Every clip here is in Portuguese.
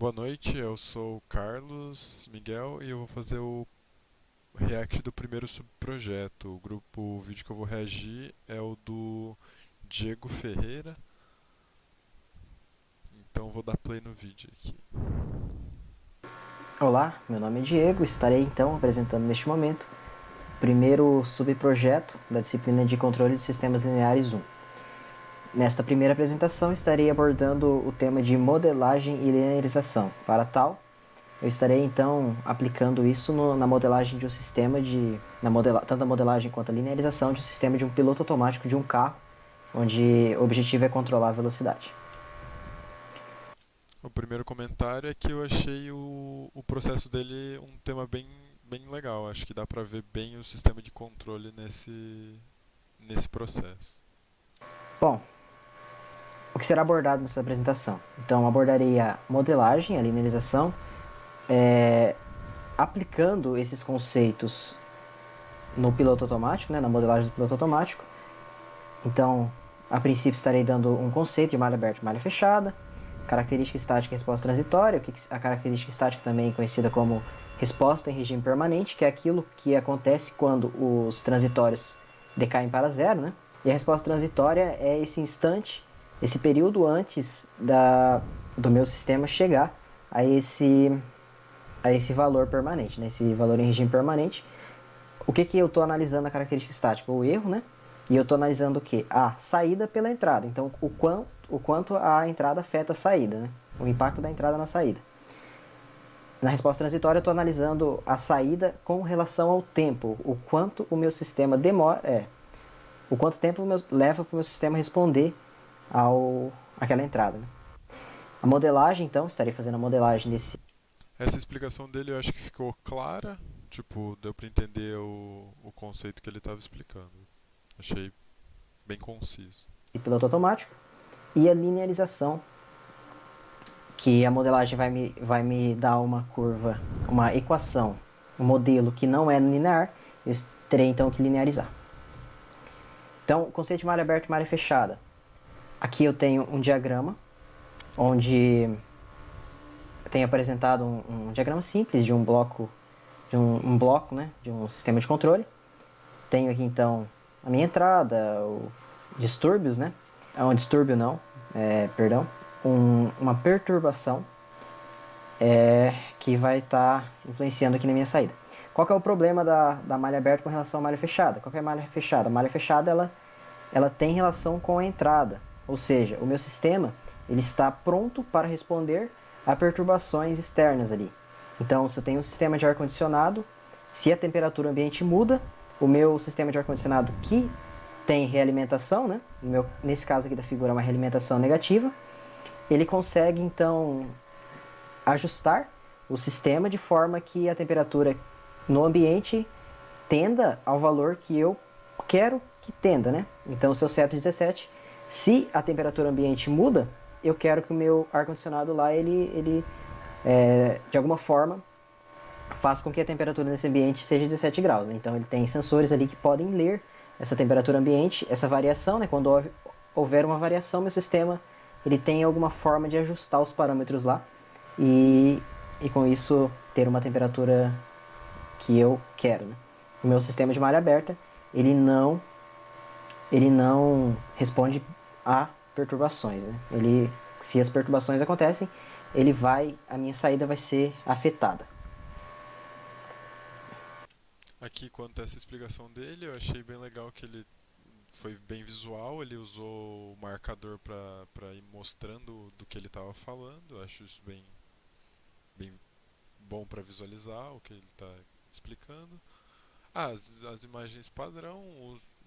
Boa noite, eu sou o Carlos Miguel e eu vou fazer o react do primeiro subprojeto. O vídeo que eu vou reagir é o do Diego Ferreira, então eu vou dar play no vídeo aqui. Olá, meu nome é Diego, estarei então apresentando neste momento o primeiro subprojeto da disciplina de Controle de Sistemas Lineares 1. Nesta primeira apresentação estarei abordando o tema de modelagem e linearização. Para tal, eu estarei então aplicando isso na modelagem de um sistema tanto a modelagem quanto a linearização de um sistema de um piloto automático de um carro, onde o objetivo é controlar a velocidade. O primeiro comentário é que eu achei o processo dele um tema bem legal. Acho que dá pra ver bem o sistema de controle nesse processo. Bom, o que será abordado nessa apresentação? Então, abordarei a modelagem, a linearização, é, aplicando esses conceitos no piloto automático, né, na modelagem do piloto automático. Então, a princípio estarei dando um conceito de malha aberta e malha fechada, característica estática e resposta transitória, a característica estática também é conhecida como resposta em regime permanente, que é aquilo que acontece quando os transitórios decaem para zero, né? E a resposta transitória é esse instante, esse período antes do meu sistema chegar a esse valor permanente, né? Esse valor em regime permanente. O que eu estou analisando na característica estática? O erro, né? E eu estou analisando o que? A saída pela entrada. Então, o quanto a entrada afeta a saída, né? O impacto da entrada na saída. Na resposta transitória, eu estou analisando a saída com relação ao tempo. O quanto o meu sistema demora. O quanto tempo leva para o meu sistema responder àquela entrada. Né? A modelagem, então, estarei fazendo a modelagem desse. Essa explicação dele eu acho que ficou clara, tipo, deu pra entender o conceito que ele estava explicando. Achei bem conciso. Piloto automático e a linearização, que a modelagem vai me dar uma curva, uma equação, um modelo que não é linear, eu terei então que linearizar. Então, o conceito de malha aberta e malha fechada. Aqui eu tenho um diagrama, onde eu tenho apresentado um diagrama simples de um bloco, bloco, né, de um sistema de controle. Tenho aqui então a minha entrada, o distúrbios, né? Um distúrbio não, perdão, uma perturbação que vai estar influenciando aqui na minha saída. Qual que é o problema da malha aberta com relação à malha fechada? Qual que é a malha fechada? A malha fechada ela tem relação com a entrada, ou seja, o meu sistema ele está pronto para responder a perturbações externas ali. Então, se eu tenho um sistema de ar-condicionado, se a temperatura ambiente muda, o meu sistema de ar-condicionado que tem realimentação, né? Nesse caso aqui da figura é uma realimentação negativa, ele consegue então ajustar o sistema de forma que a temperatura no ambiente tenda ao valor que eu quero que tenda, né? Então, se eu seto 17, se a temperatura ambiente muda, eu quero que o meu ar-condicionado lá, de alguma forma, faça com que a temperatura nesse ambiente seja 17 graus. Né? Então, ele tem sensores ali que podem ler essa temperatura ambiente, essa variação, né? Quando houver uma variação, meu sistema ele tem alguma forma de ajustar os parâmetros lá e, e com isso ter uma temperatura que eu quero. Né? O meu sistema de malha aberta ele não responde a perturbações. Né? Se as perturbações acontecem, a minha saída vai ser afetada. Aqui, quanto a essa explicação dele, eu achei bem legal que ele foi bem visual, ele usou o marcador para ir mostrando do que ele estava falando. Eu acho isso bem bom para visualizar o que ele está explicando. As imagens padrão,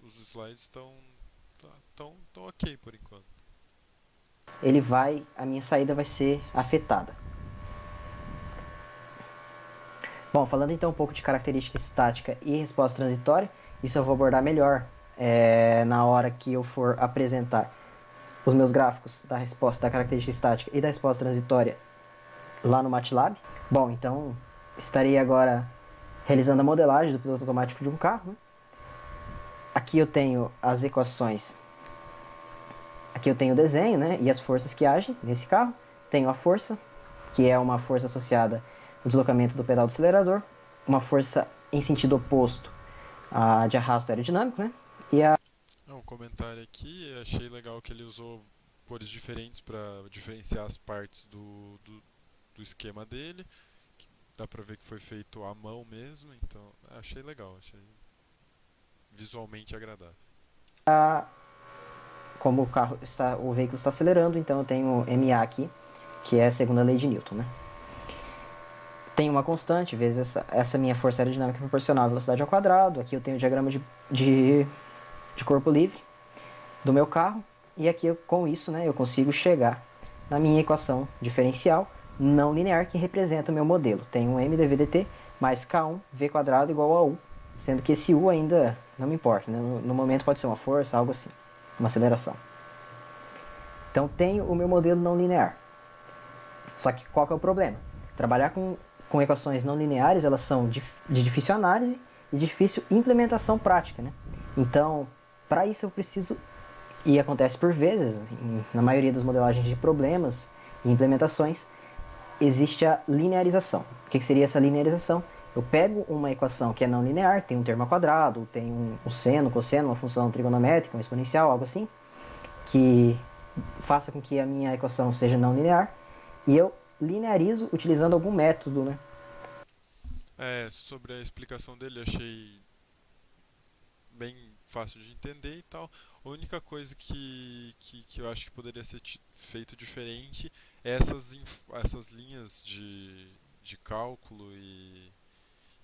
os slides estão tão ok por enquanto. A minha saída vai ser afetada. Bom, falando então um pouco de característica estática e resposta transitória, isso eu vou abordar melhor na hora que eu for apresentar os meus gráficos da resposta da característica estática e da resposta transitória lá no MATLAB. Bom, então estarei agora realizando a modelagem do piloto automático de um carro. Né? Aqui eu tenho as equações, aqui eu tenho o desenho, né, e as forças que agem nesse carro. Tenho a força, que é uma força associada ao deslocamento do pedal do acelerador, uma força em sentido oposto de arrasto aerodinâmico, né? E Um comentário aqui, achei legal que ele usou cores diferentes para diferenciar as partes do esquema dele. Que dá pra ver que foi feito à mão mesmo, então achei legal, achei visualmente agradável. como o veículo está acelerando, então eu tenho MA aqui, que é a segunda lei de Newton, né? Tem uma constante vezes essa minha força aerodinâmica proporcional à velocidade ao quadrado. Aqui eu tenho o diagrama de, de corpo livre do meu carro. E aqui com isso, né, eu consigo chegar na minha equação diferencial não linear que representa o meu modelo. Tem um m dvdt mais k1 v quadrado igual a u, sendo que esse u ainda não me importa, né? No momento pode ser uma força, algo assim, uma aceleração. Então tenho o meu modelo não linear. Só que qual que é o problema? Trabalhar com equações não lineares, elas são de difícil análise e difícil implementação prática, né? Então, para isso eu preciso, e acontece por vezes, na maioria das modelagens de problemas e implementações, existe a linearização. O que seria essa linearização? Eu pego uma equação que é não linear, tem um termo quadrado, tem um seno, cosseno, uma função trigonométrica, uma exponencial, algo assim, que faça com que a minha equação seja não linear, e eu linearizo utilizando algum método, né? Sobre a explicação dele, achei bem fácil de entender e tal. A única coisa que eu acho que poderia ser feito diferente é essas linhas de cálculo e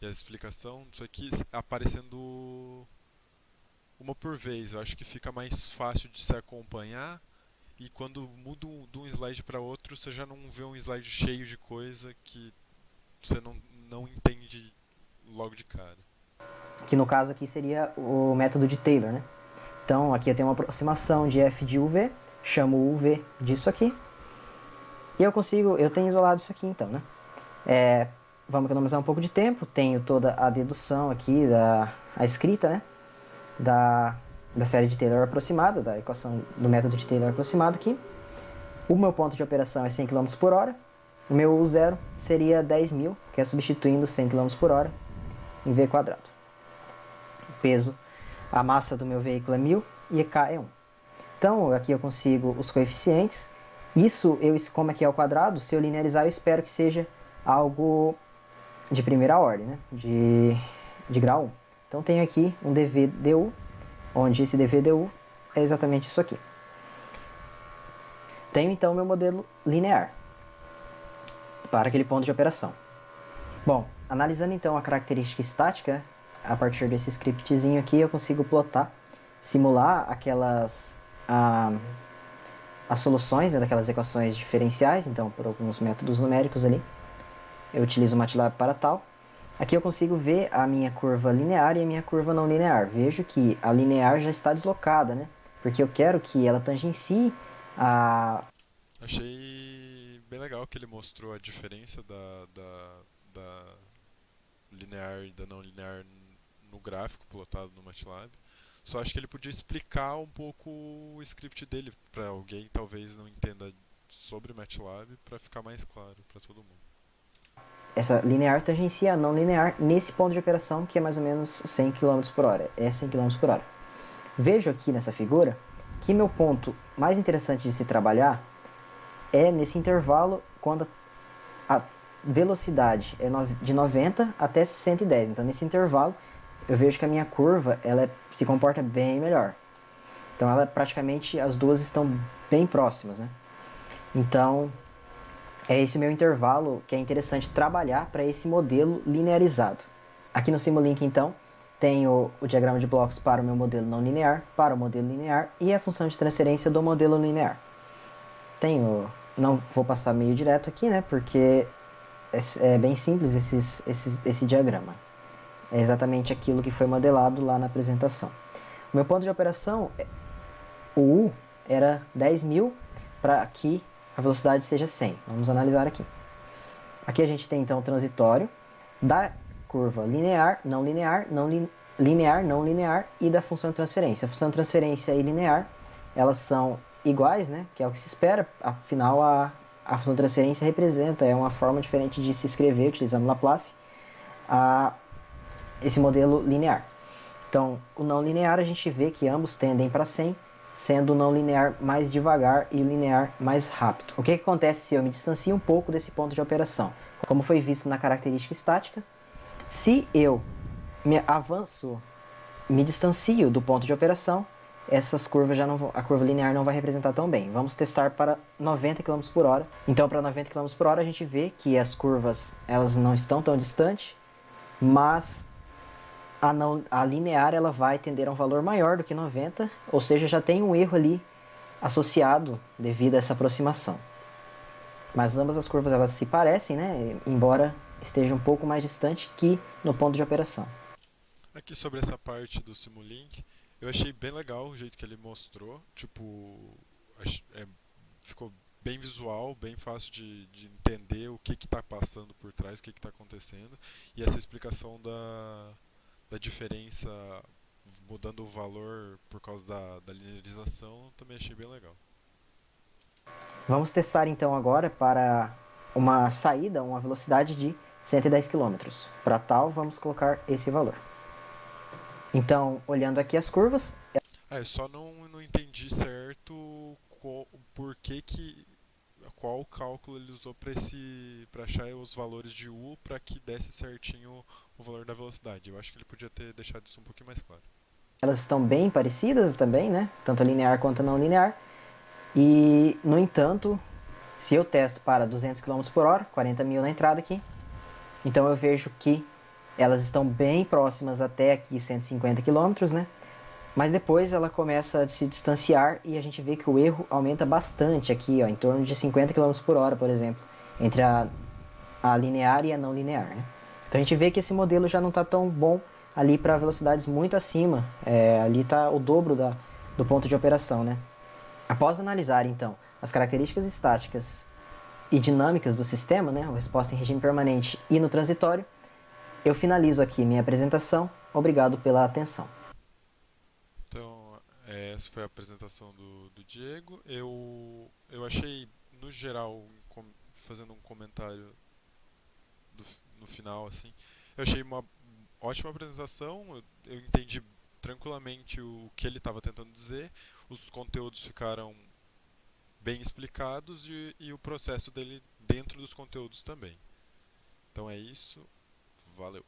a explicação disso aqui aparecendo uma por vez. Eu acho que fica mais fácil de se acompanhar e quando muda de um slide para outro, você já não vê um slide cheio de coisa que você não entende logo de cara. Que no caso aqui seria o método de Taylor, né? Então aqui eu tenho uma aproximação de f de uv, chamo o uv disso aqui, e eu tenho isolado isso aqui então, né? Vamos economizar um pouco de tempo, tenho toda a dedução aqui, a escrita, né? Da série de Taylor aproximada, da equação do método de Taylor aproximado aqui. O meu ponto de operação é 100 km por hora, o meu U0 seria 10.000, que é substituindo 100 km por hora em v quadrado. O peso, a massa do meu veículo é 1.000 e K é 1. Então, aqui eu consigo os coeficientes. Isso, como aqui é ao quadrado, se eu linearizar, eu espero que seja algo de primeira ordem, né? de grau 1. Então, tenho aqui um dv/du, onde esse dv/du é exatamente isso aqui. Tenho, então, meu modelo linear para aquele ponto de operação. Bom, analisando, então, a característica estática, a partir desse scriptzinho aqui, eu consigo plotar, simular as soluções, né, daquelas equações diferenciais, então por alguns métodos numéricos ali. Eu utilizo o MATLAB para tal. Aqui eu consigo ver a minha curva linear e a minha curva não linear. Vejo que a linear já está deslocada, né? Porque eu quero que ela tangencie a... Achei bem legal que ele mostrou a diferença da linear e da não linear no gráfico plotado no MATLAB. Só acho que ele podia explicar um pouco o script dele para alguém talvez não entenda sobre MATLAB para ficar mais claro para todo mundo. Essa linear tangencia a não linear nesse ponto de operação que é mais ou menos 100 km por hora. É 100 km por hora. Vejo aqui nessa figura que meu ponto mais interessante de se trabalhar é nesse intervalo quando a velocidade é de 90 até 110. Então, nesse intervalo, eu vejo que a minha curva se comporta bem melhor. Então, praticamente as duas estão bem próximas, né? Então, é esse o meu intervalo que é interessante trabalhar para esse modelo linearizado. Aqui no Simulink, então, tenho o diagrama de blocos para o meu modelo não linear, para o modelo linear e a função de transferência do modelo linear. Não vou passar meio direto aqui, né? Porque é bem simples esse diagrama. É exatamente aquilo que foi modelado lá na apresentação. O meu ponto de operação, o U, era 10.000 para que a velocidade seja 100. Vamos analisar aqui. Aqui a gente tem então o transitório da curva linear, não linear, linear, não linear e da função de transferência. A função de transferência e linear, elas são iguais, né? Que é o que se espera, afinal a a função de transferência representa, é uma forma diferente de se escrever, utilizando Laplace, a esse modelo linear. Então, o não linear a gente vê que ambos tendem para 100, sendo o não linear mais devagar e o linear mais rápido. O que acontece se eu me distancio um pouco desse ponto de operação? Como foi visto na característica estática, se eu me avanço, me distancio do ponto de operação, essas curvas já não vão, a curva linear não vai representar tão bem. Vamos testar para 90 km por hora. Então, para 90 km por hora, a gente vê que as curvas elas não estão tão distantes, mas a linear ela vai tender a um valor maior do que 90, ou seja, já tem um erro ali associado devido a essa aproximação. Mas ambas as curvas elas se parecem, né? Embora esteja um pouco mais distante que no ponto de operação. Aqui sobre essa parte do Simulink, eu achei bem legal o jeito que ele mostrou. Tipo, ficou bem visual, bem fácil de entender o que está passando por trás, o que está acontecendo. E essa explicação da diferença mudando o valor por causa da linearização também achei bem legal. Vamos testar então agora para uma saída, uma velocidade de 110 km. Para tal, vamos colocar esse valor. Então, olhando aqui as curvas, Ah, eu só não entendi certo por que qual o cálculo ele usou para achar os valores de U para que desse certinho o valor da velocidade. Eu acho que ele podia ter deixado isso um pouquinho mais claro. elas estão bem parecidas também, né? Tanto a linear quanto a não linear. E, no entanto, se eu testo para 200 km por hora, 40 mil na entrada aqui, então eu vejo que elas estão bem próximas até aqui 150 km, né? Mas depois ela começa a se distanciar e a gente vê que o erro aumenta bastante aqui, ó, em torno de 50 km por hora, por exemplo, entre a linear e a não linear, né? Então a gente vê que esse modelo já não está tão bom ali para velocidades muito acima, ali está o dobro do ponto de operação, né? Após analisar então as características estáticas e dinâmicas do sistema, né, a resposta em regime permanente e no transitório, eu finalizo aqui minha apresentação. Obrigado pela atenção. Então, essa foi a apresentação do Diego. Eu achei, no geral, fazendo um comentário no final, assim, eu achei uma ótima apresentação. Eu entendi tranquilamente o que ele estava tentando dizer. Os conteúdos ficaram bem explicados e o processo dele dentro dos conteúdos também. Então é isso. Valeu.